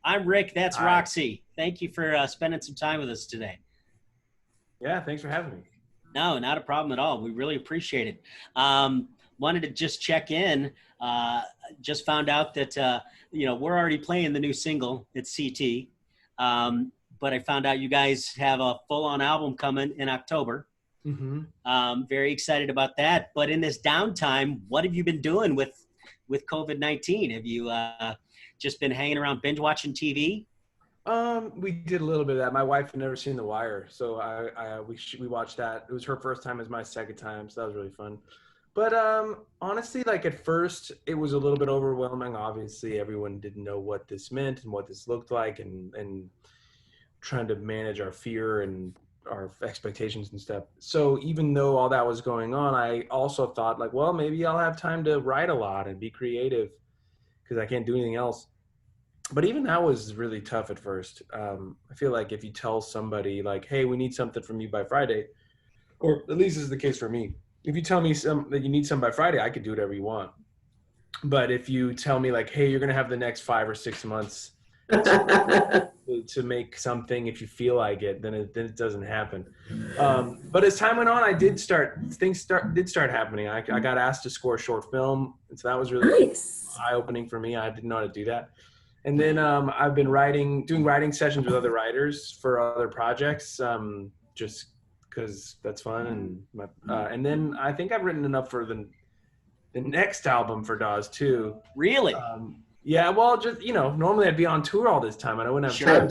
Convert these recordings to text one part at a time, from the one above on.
I'm Rik. That's Hi. Roxy. Thank you for spending some time with us today. Yeah, thanks for having me. No, not a problem at all. We really appreciate it. Wanted to just check in. Uh, just found out that we're already playing the new single. It's CT, but I found out you guys have a full-on album coming in October. hmm Very excited about that. But in this downtime, what have you been doing with COVID-19? Have you just been hanging around binge watching TV? We did a little bit of that. My wife had never seen The Wire, so we watched that. It was her first time, as my second time, so that was really fun. But honestly, like at first, it was a little bit overwhelming. Obviously, everyone didn't know what this meant and what this looked like, and trying to manage our fear and our expectations and stuff. So even though all that was going on, I also thought like, well, maybe I'll have time to write a lot and be creative because I can't do anything else. But even that was really tough at first. I feel like if you tell somebody like, "Hey, we need something from you by Friday," or at least this is the case for me. If you tell me that you need something by Friday, I could do whatever you want. But if you tell me like, "Hey, you're gonna have the next 5 or 6 months to make something if you feel like it," then it doesn't happen. But as time went on, did start happening. I got asked to score a short film, and so that was really Nice. eye-opening for me. I didn't know how to do that. And then I've been doing writing sessions with other writers for other projects, just because that's fun. And then I think I've written enough for the next album for Dawes too. Really? Yeah, well, just normally I'd be on tour all this time and I wouldn't have Sure. time.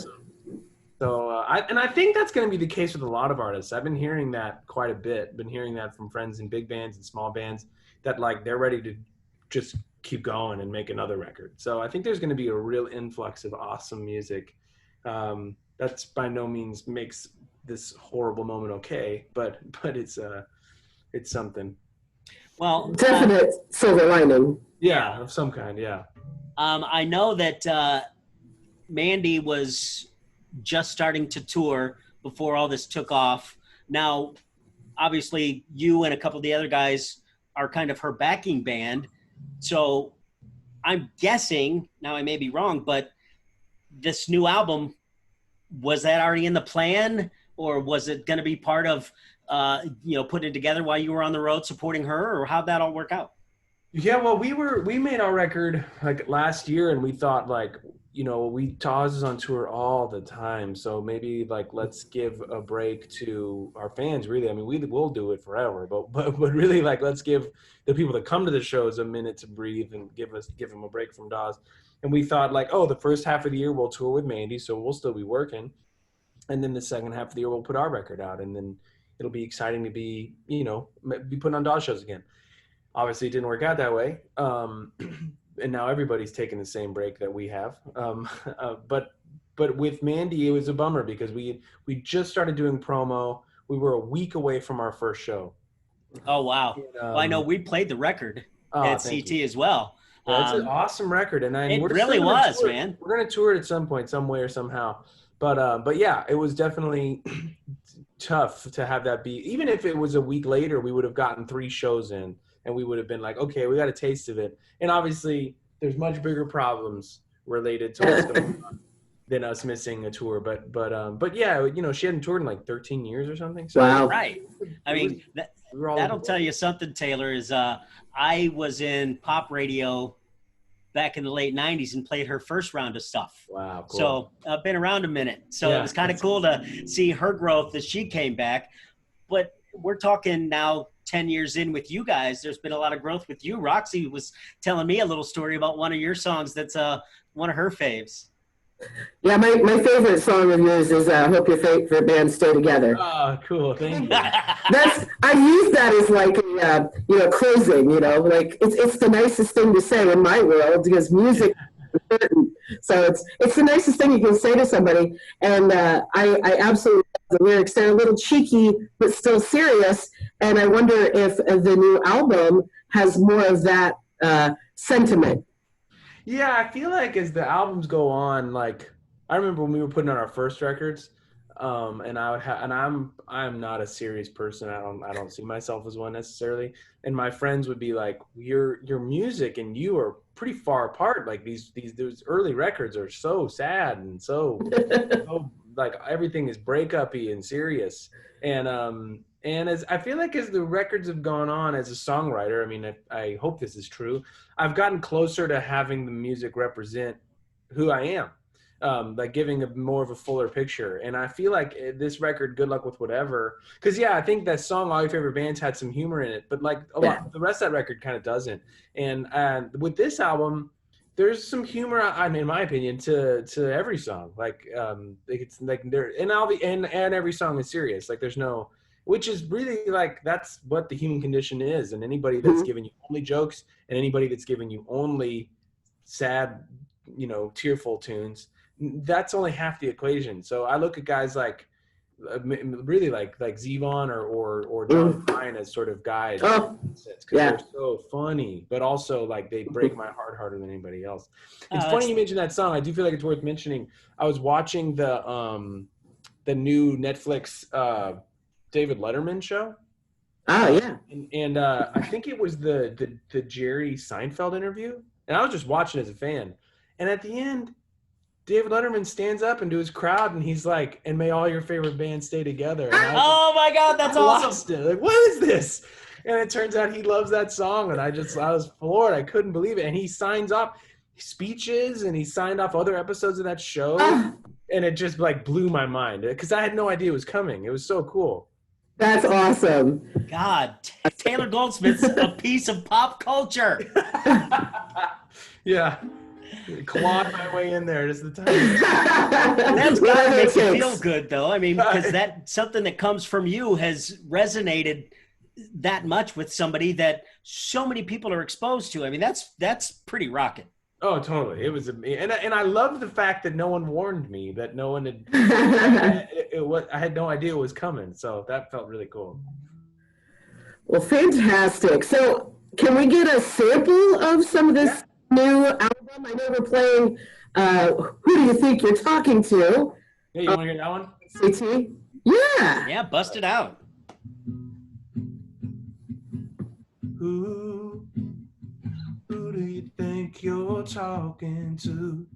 So I think that's going to be the case with a lot of artists. I've been hearing that quite a bit. Been hearing that from friends in big bands and small bands that like they're ready to just keep going and make another record. So I think there's going to be a real influx of awesome music. That's by no means makes this horrible moment okay, but it's something. Well, Definite silver lining. Yeah, of some kind. Yeah. I know that Mandy was just starting to tour before all this took off. Now, obviously, you and a couple of the other guys are kind of her backing band. So I'm guessing, now I may be wrong, but this new album, was that already in the plan, or was it going to be part of, putting it together while you were on the road supporting her, or how'd that all work out? Yeah, well, we made our record like last year, and we thought like, Dawes is on tour all the time, so maybe like let's give a break to our fans. Really, I mean, we'll do it forever, but really like let's give the people that come to the shows a minute to breathe and give them a break from Dawes. And we thought like, oh, the first half of the year we'll tour with Mandy, so we'll still be working, and then the second half of the year we'll put our record out, and then it'll be exciting to be putting on Dawes shows again. Obviously, it didn't work out that way. And now everybody's taking the same break that we have. But with Mandy, it was a bummer because we just started doing promo. We were a week away from our first show. Oh, wow. And, Well, I know we played the record at thank CT you. as well. Yeah, it's an awesome record, and It we're really still gonna was, tour it. man. We're gonna tour it at some point, some way or somehow. But yeah, it was definitely tough to have that be. Even if it was a week later, we would have gotten 3 shows in. And we would have been like, okay, we got a taste of it. And obviously, there's much bigger problems related to what's going on than us missing a tour. But yeah, she hadn't toured in like 13 years or something. So Wow. Right. I mean, that'll tell you something, Taylor, is I was in pop radio back in the late 90s and played her first round of stuff. Wow, cool. So I've been around a minute. So Yeah, it was kind of cool to see her growth as she came back. But we're talking now 10 years in with you guys. There's been a lot of growth with you. Roxy was telling me a little story about one of your songs that's one of her faves. Yeah, my favorite song of yours is "Hope Your Favorite Band Stay Together." Oh, cool. Thank you. I use that as like a closing. Like it's the nicest thing to say in my world because music is important. So it's the nicest thing you can say to somebody. And I absolutely love the lyrics. They're a little cheeky but still serious. And I wonder if the new album has more of that sentiment. Yeah, I feel like as the albums go on, like I remember when we were putting on our first records, And I'm not a serious person. I don't see myself as one necessarily. And my friends would be like, your music and you are pretty far apart. Like those early records are so sad and so like everything is breakup-y and serious. And as I feel like as the records have gone on as a songwriter, I mean, I hope this is true, I've gotten closer to having the music represent who I am, like giving a more of a fuller picture. And I feel like this record, Good Luck with Whatever, because I think that song All Your Favorite Bands had some humor in it, but like a lot, the rest of that record kind of doesn't. And with this album, there's some humor, in my opinion, to every song. Like it's like there, and every song is serious. Like there's no, which is really like that's what the human condition is. And anybody that's giving you only jokes and anybody that's giving you only sad, tearful tunes, that's only half the equation. So I look at guys like really like Zevon or John Prine as sort of guides, because they're so funny, but also like they break my heart harder than anybody else. It's funny you mentioned that song. I do feel like it's worth mentioning. I was watching the new Netflix David Letterman show. Oh yeah. And I think it was the Jerry Seinfeld interview, and I was just watching as a fan. And at the end, David Letterman stands up into his crowd and he's like, "And may all your favorite bands stay together." And oh my God, that's awesome! Like, what is this? And it turns out he loves that song, and I was floored. I couldn't believe it. And he signs off speeches, and he signed off other episodes of that show, and it just like blew my mind because I had no idea it was coming. It was so cool. That's awesome. God, Taylor Goldsmith's a piece of pop culture. Yeah. Clawed my way in there just the time. That's gotta make you feel good, though. I mean, because that's something that comes from you has resonated that much with somebody that so many people are exposed to. I mean, that's pretty rocking. Oh, totally. It was, and I loved the fact that no one warned me, that no one had. I had no idea it was coming, so that felt really cool. Well, fantastic. So, can we get a sample of some of this new album? I know we're playing Who Do You Think You're Talking To? Yeah, you want to hear that one? CT? Yeah. Yeah, bust it out. Who do you think you're talking to?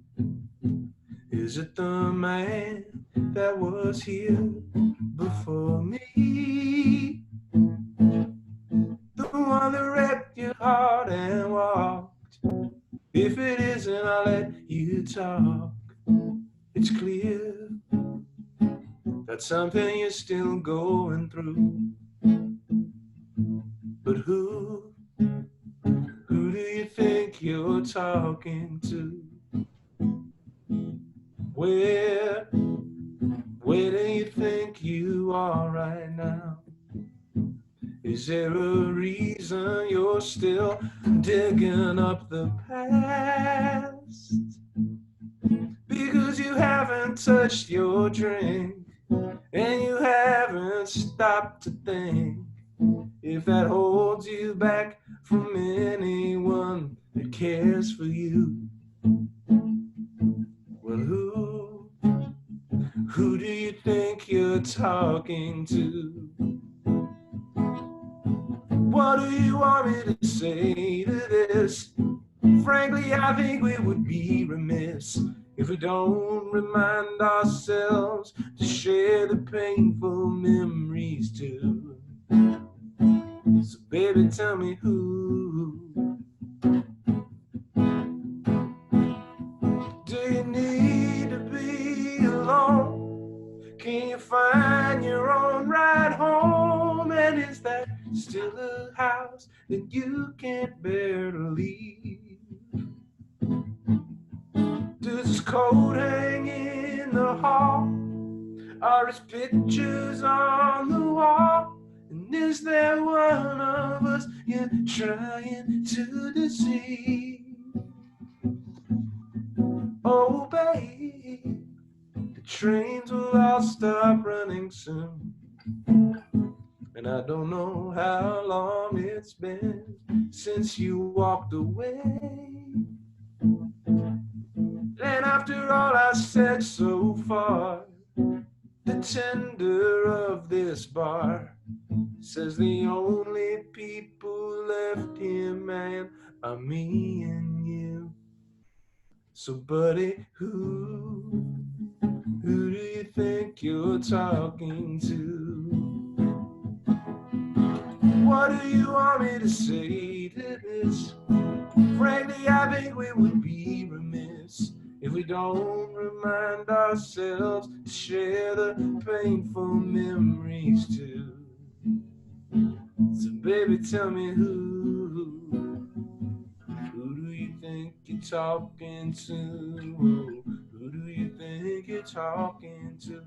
Is it the man that was here before me? The one that wrecked your heart and walked. If it isn't, I'll let you talk. It's clear that's something you're still going through. But who do you think you're talking to? Where do you think you are right now? Is there a reason you're still digging up the past? Because you haven't touched your drink, and you haven't stopped to think if that holds you back from anyone that cares for you. Well, who do you think you're talking to? What do you want me to say to this? Frankly, I think we would be remiss if we don't remind ourselves to share the painful memories too. So baby, tell me who. Do you need to be alone? Can you find your own ride home? And is that still a house that you can't bear to leave? Does his coat hang in the hall? Are his pictures on the wall? And is there one of us you're trying to deceive? Oh, babe, the trains will all stop running soon. And I don't know how long it's been since you walked away. And after all I said so far, The tender of this bar says the only people left here, man, are me and you. So buddy, who do you think you're talking to? What do you want me to say to this? Frankly, I think we would be remiss if we don't remind ourselves to share the painful memories too. So baby, tell me who do you think you're talking to? Who do you think you're talking to?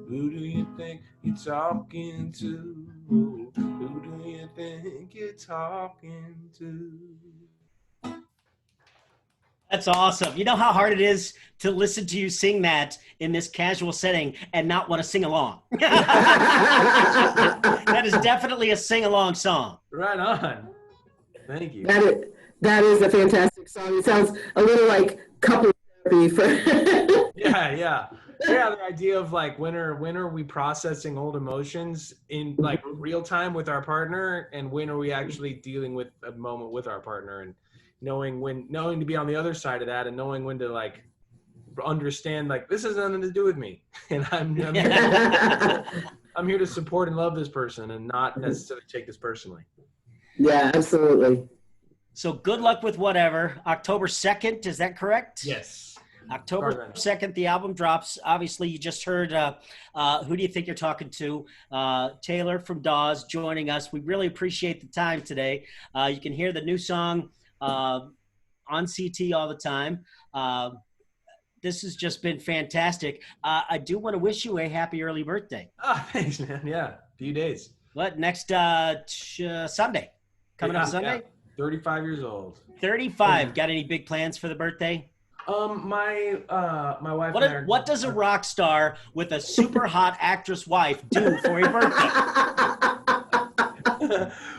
Who do you think you're talking to? Who do you think you're talking to? That's awesome. You know how hard it is to listen to you sing that in this casual setting and not want to sing along. That is definitely a sing-along song. Right on. Thank you. That is a fantastic song. It sounds a little like couple therapy for. Yeah. The idea of like when are we processing old emotions in like real time with our partner, and when are we actually dealing with a moment with our partner, and knowing to be on the other side of that, and knowing when to like understand like this has nothing to do with me, and I'm here to support and love this person and not necessarily take this personally. Yeah, absolutely. So good luck with whatever. October 2nd, is that correct? Yes. October 2nd, the album drops. Obviously, you just heard Who Do You Think You're Talking To? Taylor from Dawes joining us. We really appreciate the time today. You can hear the new song on CT all the time. This has just been fantastic. I do want to wish you a happy early birthday. Oh, thanks, man. Yeah, a few days. What, next Sunday? Coming up Sunday? Yeah. 35 years old. 35. Got any big plans for the birthday? My wife. What does a rock star with a super hot actress wife do for a birthday?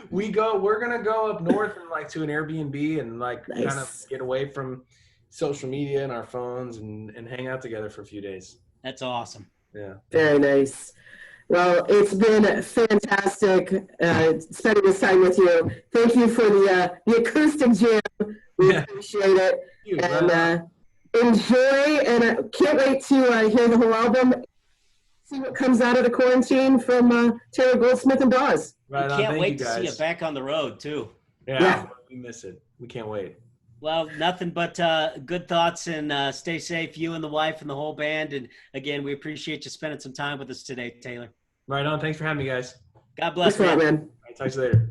We're gonna go up north and like to an Airbnb and like Nice. kind of get away from social media and our phones and hang out together for a few days. That's awesome. Yeah. Very nice. Well, it's been fantastic spending this time with you. Thank you for the acoustic jam. We appreciate it. And enjoy, and can't wait to hear the whole album. See what comes out of the quarantine from Taylor Goldsmith of Dawes. Right on. Can't wait you to guys. see you back on the road, too. Yeah, we miss it. We can't wait. Well, nothing but good thoughts, and stay safe, you and the wife and the whole band. And again, we appreciate you spending some time with us today, Taylor. Right on. Thanks for having me, guys. God bless, Thanks a lot, man. All right, talk to you later.